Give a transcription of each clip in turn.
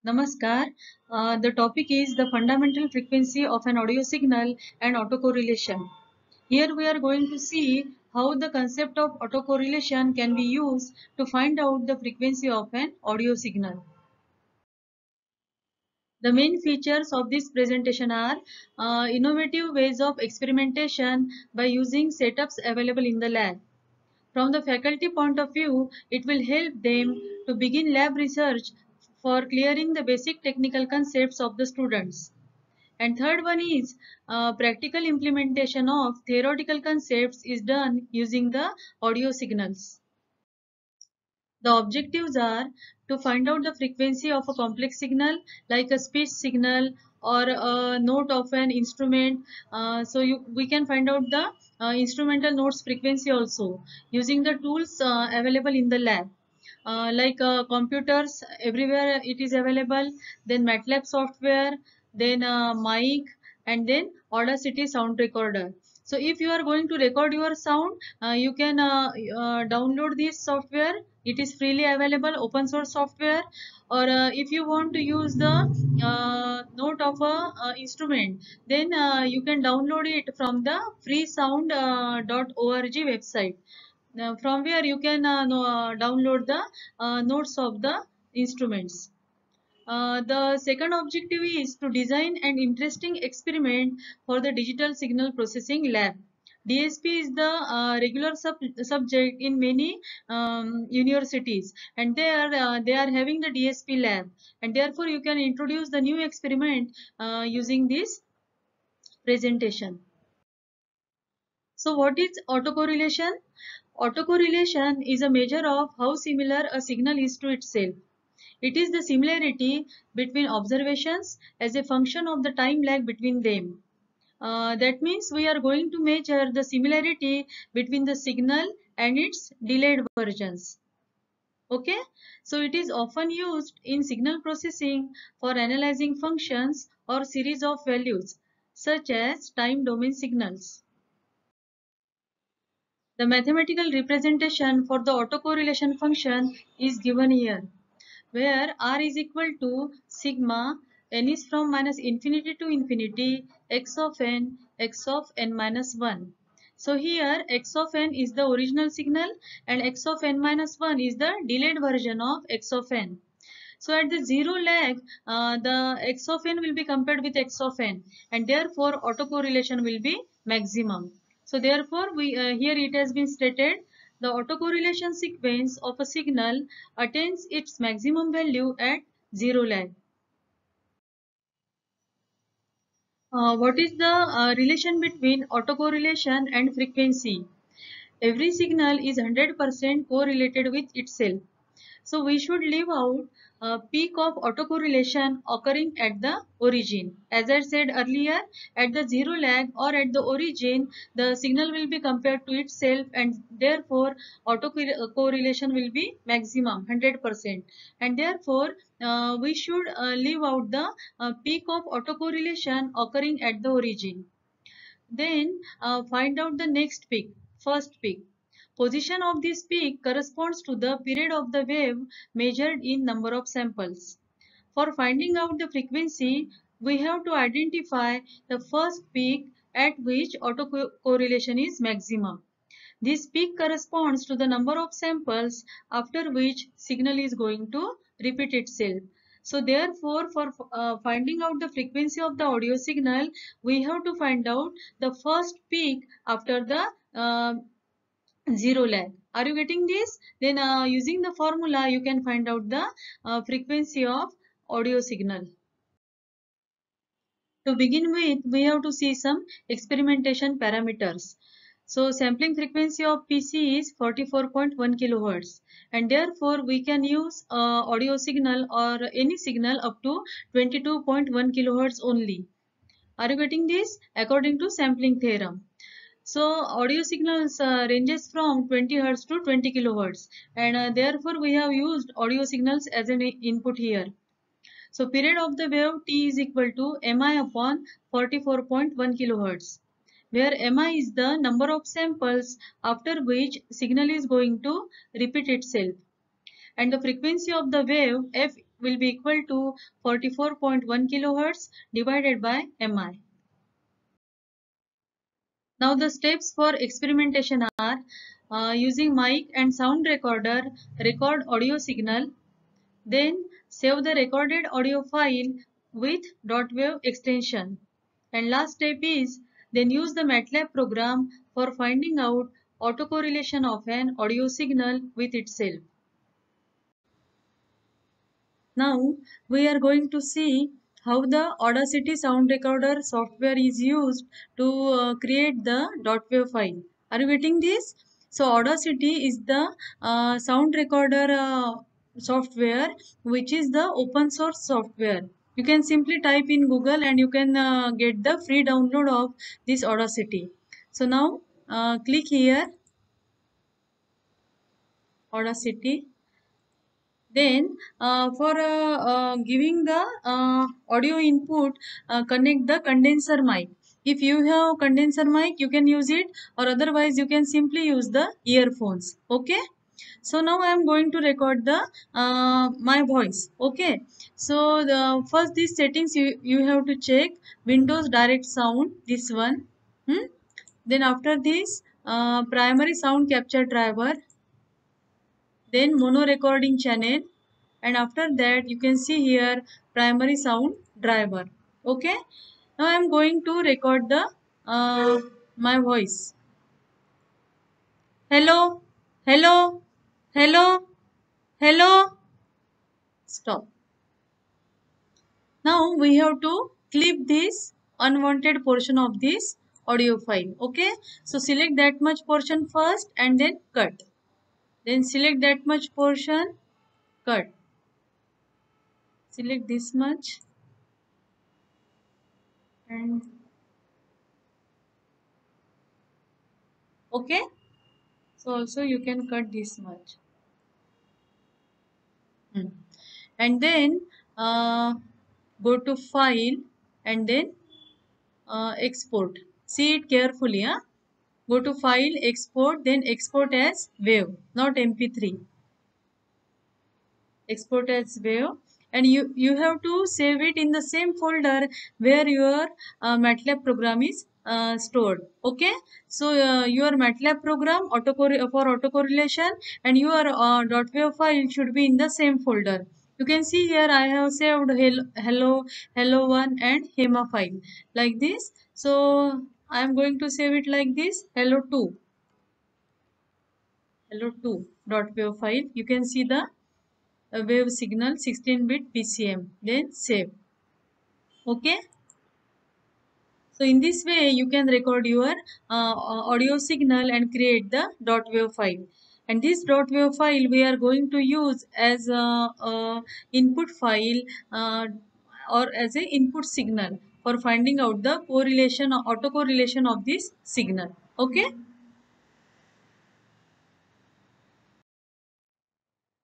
Namaskar. The topic is the fundamental frequency of an audio signal and autocorrelation. Here we are going to see how the concept of autocorrelation can be used to find out the frequency of an audio signal. The main features of this presentation are innovative ways of experimentation by using setups available in the lab. From the faculty point of view, it will help them to begin lab research for clearing the basic technical concepts of the students. And third one is practical implementation of theoretical concepts is done using the audio signals. The objectives are to find out the frequency of a complex signal like a speech signal or a note of an instrument. We can find out the instrumental notes frequency also using the tools available in the lab. Computers, everywhere it is available, then MATLAB software, then mic, and then Audacity sound recorder. So if you are going to record your sound, you can download this software. It is freely available, open source software. Or if you want to use the note of a instrument, then you can download it from the freesound.org website. Now, from where you can download the notes of the instruments. The second objective is to design an interesting experiment for the digital signal processing lab. DSP is the regular subject in many universities, and they are having the DSP lab, and therefore you can introduce the new experiment using this presentation. So what is autocorrelation? Autocorrelation is a measure of how similar a signal is to itself. It is the similarity between observations as a function of the time lag between them. That means we are going to measure the similarity between the signal and its delayed versions. Okay, so it is often used in signal processing for analyzing functions or series of values such as time domain signals. The mathematical representation for the autocorrelation function is given here, where r is equal to sigma n is from minus infinity to infinity x of n minus 1. So here x of n is the original signal and x of n minus 1 is the delayed version of x of n. So at the zero lag, the x of n will be compared with x of n, and therefore autocorrelation will be maximum. So therefore, here it has been stated the autocorrelation sequence of a signal attains its maximum value at zero lag. What is the relation between autocorrelation and frequency? Every signal is 100% correlated with itself. So we should leave out a peak of autocorrelation occurring at the origin. As I said earlier, at the zero lag or at the origin, the signal will be compared to itself, and therefore autocorrelation will be maximum 100%. And therefore, we should leave out the peak of autocorrelation occurring at the origin. Then find out the next peak, first peak. Position of this peak corresponds to the period of the wave measured in number of samples. For finding out the frequency, we have to identify the first peak at which autocorrelation is maximum. This peak corresponds to the number of samples after which signal is going to repeat itself. So therefore, for finding out the frequency of the audio signal, we have to find out the first peak after the zero lag. Are you getting this? Then using the formula, you can find out the frequency of audio signal. To begin with, we have to see some experimentation parameters. So sampling frequency of PC is 44.1 kilohertz, and therefore we can use audio signal or any signal up to 22.1 kilohertz only. Are you getting this? According to sampling theorem. So audio signals ranges from 20 Hz to 20 kilohertz, and therefore we have used audio signals as an input here. So period of the wave T is equal to Mi upon 44.1 kilohertz, where Mi is the number of samples after which signal is going to repeat itself. And the frequency of the wave F will be equal to 44.1 kilohertz divided by mi. Now the steps for experimentation are using mic and sound recorder, record audio signal, then save the recorded audio file with .wav extension. And last step is then use the MATLAB program for finding out autocorrelation of an audio signal with itself. Now we are going to see how the Audacity sound recorder software is used to create the .wav file. Are you getting this? So Audacity is the sound recorder software which is the open source software. You can simply type in Google and you can get the free download of this Audacity. So now click here, Audacity. Then for giving the audio input, connect the condenser mic. If you have condenser mic, you can use it, or otherwise you can simply use the earphones. Okay. So now I am going to record the my voice. Okay. So the first these settings you have to check Windows Direct Sound, this one. Then after this primary sound capture driver, then mono recording channel, and after that you can see here primary sound driver. Okay, now I am going to record the my voice. Hello, hello, hello, hello. Stop. Now we have to clip this unwanted portion of this audio file. Okay, so select that much portion first and then cut, then select that much portion, cut, select this much, and okay, so also you can cut this much. And then go to file and then export. See it carefully. Huh? Go to file, export, then export as WAV, not MP3. Export as WAV, and you have to save it in the same folder where your MATLAB program is stored. Okay, so your MATLAB program for autocorrelation and your .wav file should be in the same folder. You can see here I have saved hello1 and HEMA file like this. So I am going to save it like this, hello2.wav file. You can see the wave signal 16-bit PCM, then save. Okay, so in this way you can record your audio signal and create the .wav file, and this .wav file we are going to use as a input file or as a input signal for finding out the correlation or autocorrelation of this signal. Okay.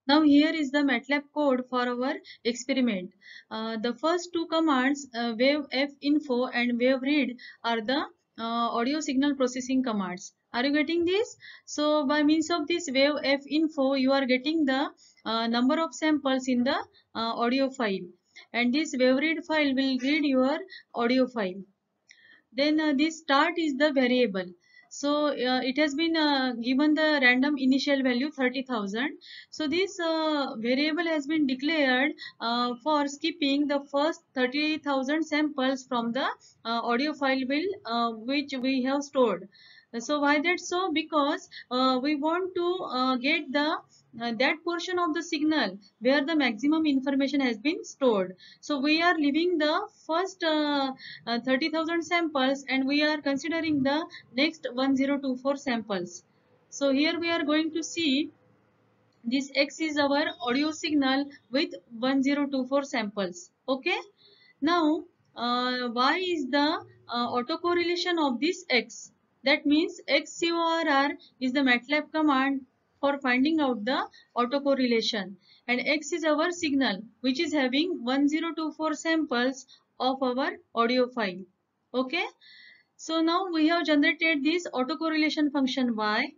Now here is the MATLAB code for our experiment. The first two commands, wave-f-info and wave-read, are the audio signal processing commands. Are you getting this? So by means of this wave-f-info, you are getting the number of samples in the audio file. And this wave-read file will read your audio file. Then this start is the variable. So it has been given the random initial value 30,000. So this variable has been declared for skipping the first 30,000 samples from the audio file will which we have stored. So why that so? Because we want to get the that portion of the signal where the maximum information has been stored. So we are leaving the first 30,000 samples and we are considering the next 1024 samples. So here we are going to see this X is our audio signal with 1024 samples. Okay. Now, Y is the autocorrelation of this X. That means XCORR is the MATLAB command for finding out the autocorrelation. And X is our signal which is having 1024 samples of our audio file. Okay. So now we have generated this autocorrelation function Y,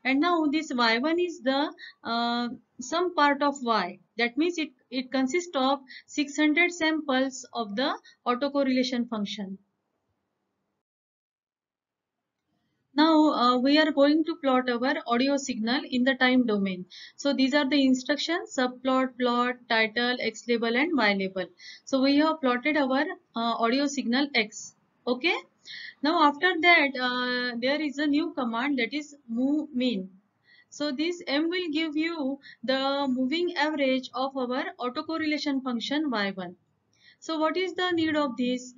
and now this Y1 is the some part of Y. That means it consists of 600 samples of the autocorrelation function. Now we are going to plot our audio signal in the time domain. So these are the instructions: subplot, plot, title, x label and y label. So we have plotted our audio signal x. Okay. Now after that there is a new command, that is move mean. So this m will give you the moving average of our autocorrelation function y1. So what is the need of this?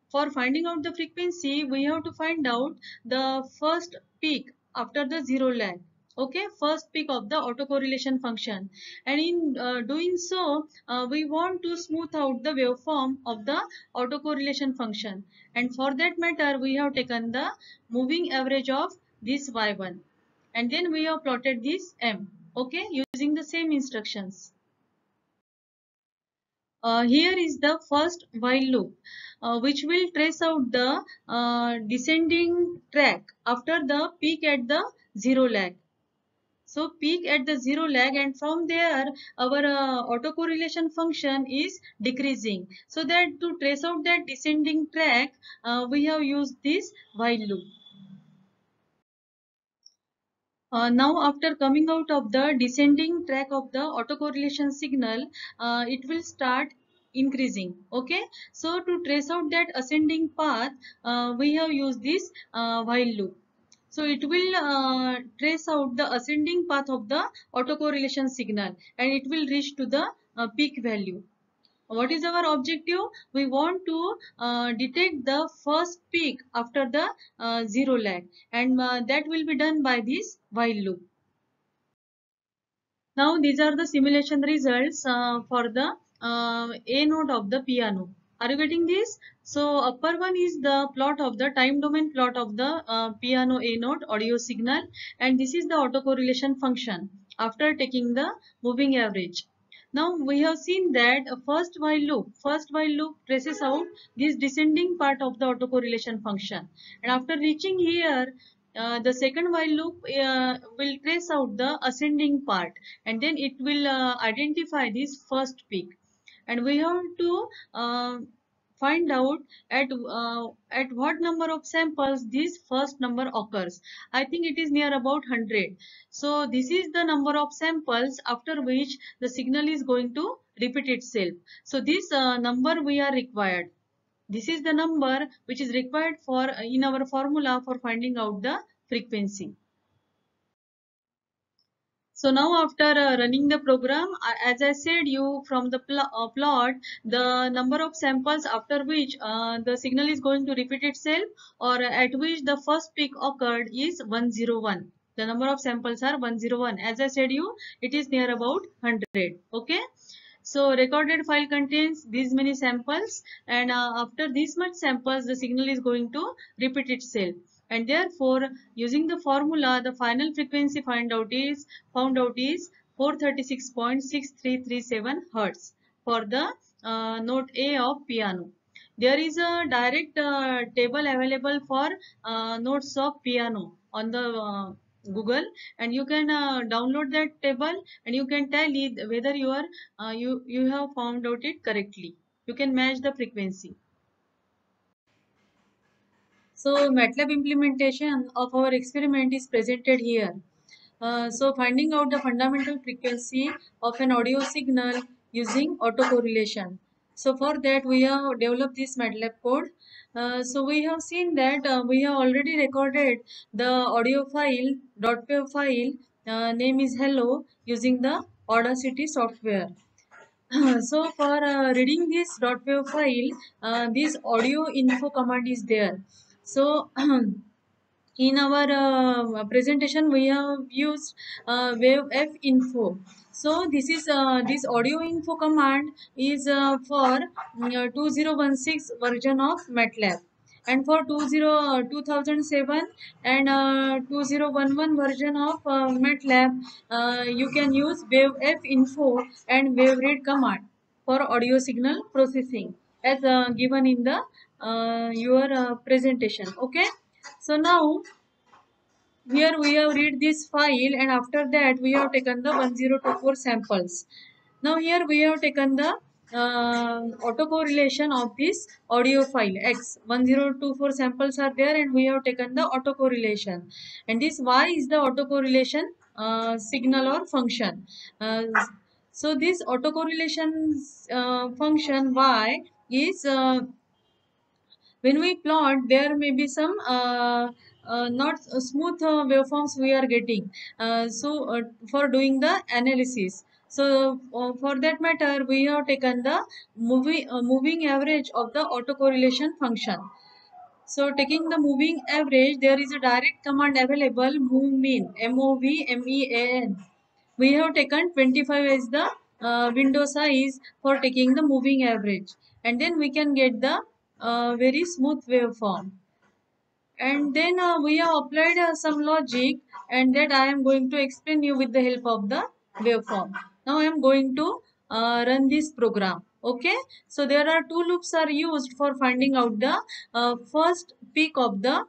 For finding out the frequency, we have to find out the first peak after the zero lag. Okay, first peak of the autocorrelation function. And in doing so, we want to smooth out the waveform of the autocorrelation function. And for that matter, we have taken the moving average of this y1. And then we have plotted this m. Okay, using the same instructions. Here is the first while loop, which will trace out the descending track after the peak at the zero lag. So peak at the zero lag, and from there our autocorrelation function is decreasing. So that to trace out that descending track, we have used this while loop. Now after coming out of the descending track of the autocorrelation signal, it will start increasing. Okay, so to trace out that ascending path, we have used this while loop. So it will trace out the ascending path of the autocorrelation signal, and it will reach to the peak value. What is our objective? We want to detect the first peak after the zero lag, and that will be done by this while loop. Now these are the simulation results for the A node of the piano. Are you getting this? So upper one is the plot of the time domain plot of the piano A node audio signal, and this is the autocorrelation function after taking the moving average. Now we have seen that first while loop traces out this descending part of the autocorrelation function, and after reaching here, the second while loop will trace out the ascending part, and then it will identify this first peak, and we have to find out at what number of samples this first number occurs. I think it is near about 100. So this is the number of samples after which the signal is going to repeat itself. So this number we are required. This is the number which is required for in our formula for finding out the frequency. So now after running the program, as I said you from the plot, the number of samples after which the signal is going to repeat itself, or at which the first peak occurred, is 101. The number of samples are 101. As I said you, it is near about 100. Okay. So recorded file contains these many samples, and after this much samples the signal is going to repeat itself, and therefore using the formula the final frequency found out is 436.6337 Hertz for the note A of piano. There is a direct table available for notes of piano on the Google, and you can download that table, and you can tally whether you have found out it correctly. You can match the frequency. So MATLAB implementation of our experiment is presented here. So finding out the fundamental frequency of an audio signal using autocorrelation. So for that we have developed this MATLAB code. So we have seen that we have already recorded the audio file, .wav file, name is hello, using the Audacity software. So for reading this .wav file, this audio info command is there. So in our presentation we have used wave info. So this is this audio info command is for 2016 version of MATLAB, and for 2007 and 2011 version of MATLAB, you can use wave info and wave read command for audio signal processing, as given in the your presentation. Okay. So now here we have read this file, and after that we have taken the 1024 samples. Now here we have taken the autocorrelation of this audio file X. 1024 samples are there and we have taken the autocorrelation. And this Y is the autocorrelation signal or function. Uh, so this autocorrelation function Y is when we plot, there may be some not smooth waveforms we are getting. For doing the analysis, so for that matter, we have taken the moving average of the autocorrelation function. So taking the moving average, there is a direct command available, move mean, MOVMEAN. We have taken 25 as the window size for taking the moving average, and then we can get the very smooth waveform. And then we have applied some logic, and that I am going to explain you with the help of the waveform. Now I am going to run this program. Okay, so there are two loops are used for finding out the first peak of the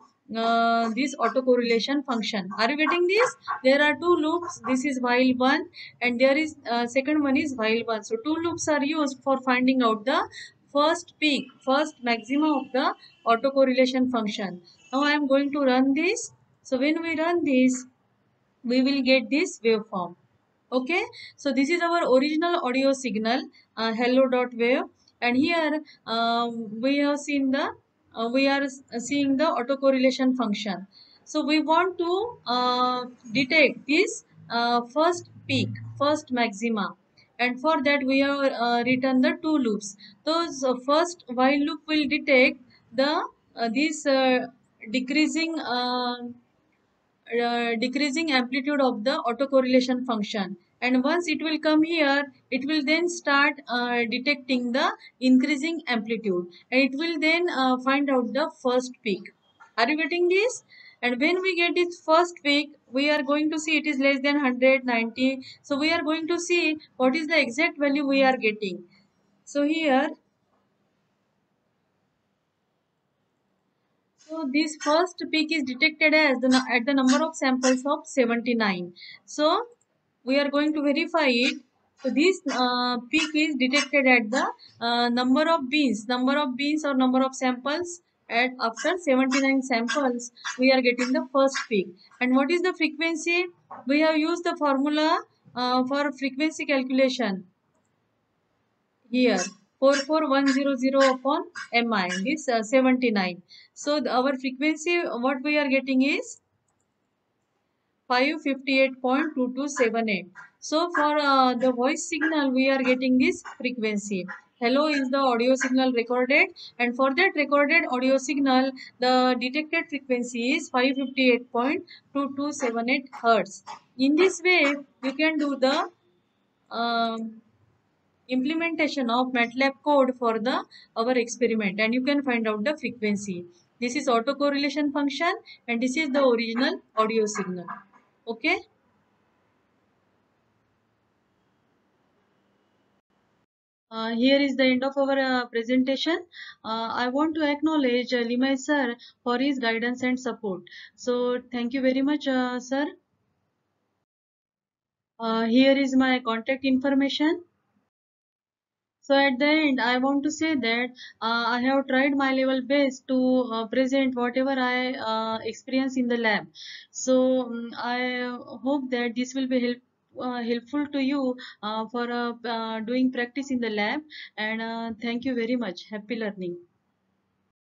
this autocorrelation function. Are you getting this? There are two loops. This is while one, and there is second one is while one. So two loops are used for finding out the first peak, first maximum of the autocorrelation function. Now I am going to run this. So when we run this, we will get this waveform. Okay, so this is our original audio signal, hello.wave, and here we have seen the we are seeing the autocorrelation function. So we want to detect this first peak, first maxima, and for that we have written the two loops. Those first while loop will detect the this decreasing decreasing amplitude of the autocorrelation function, and once it will come here, it will then start detecting the increasing amplitude, and it will then find out the first peak. Are you getting this? And when we get this first peak, we are going to see it is less than 190. So we are going to see what is the exact value we are getting. So here, so this first peak is detected as at the number of samples of 79. So we are going to verify it. So this peak is detected at the number of beans or number of samples at after 79 samples, we are getting the first peak. And what is the frequency? We have used the formula for frequency calculation here, 44100 upon mi, this 79. So our frequency what we are getting is 558.2278. So for the voice signal we are getting this frequency. Hello is the audio signal recorded, and for that recorded audio signal the detected frequency is 558.2278 hertz. In this way you can do the um, implementation of MATLAB code for the our experiment, and you can find out the frequency. This is autocorrelation function, and this is the original audio signal. Okay. Here is the end of our presentation. I want to acknowledge Limay sir for his guidance and support. So thank you very much, sir. Here is my contact information. So at the end, I want to say that I have tried my level best to present whatever I experience in the lab. So I hope that this will be helpful to you for doing practice in the lab. And thank you very much. Happy learning.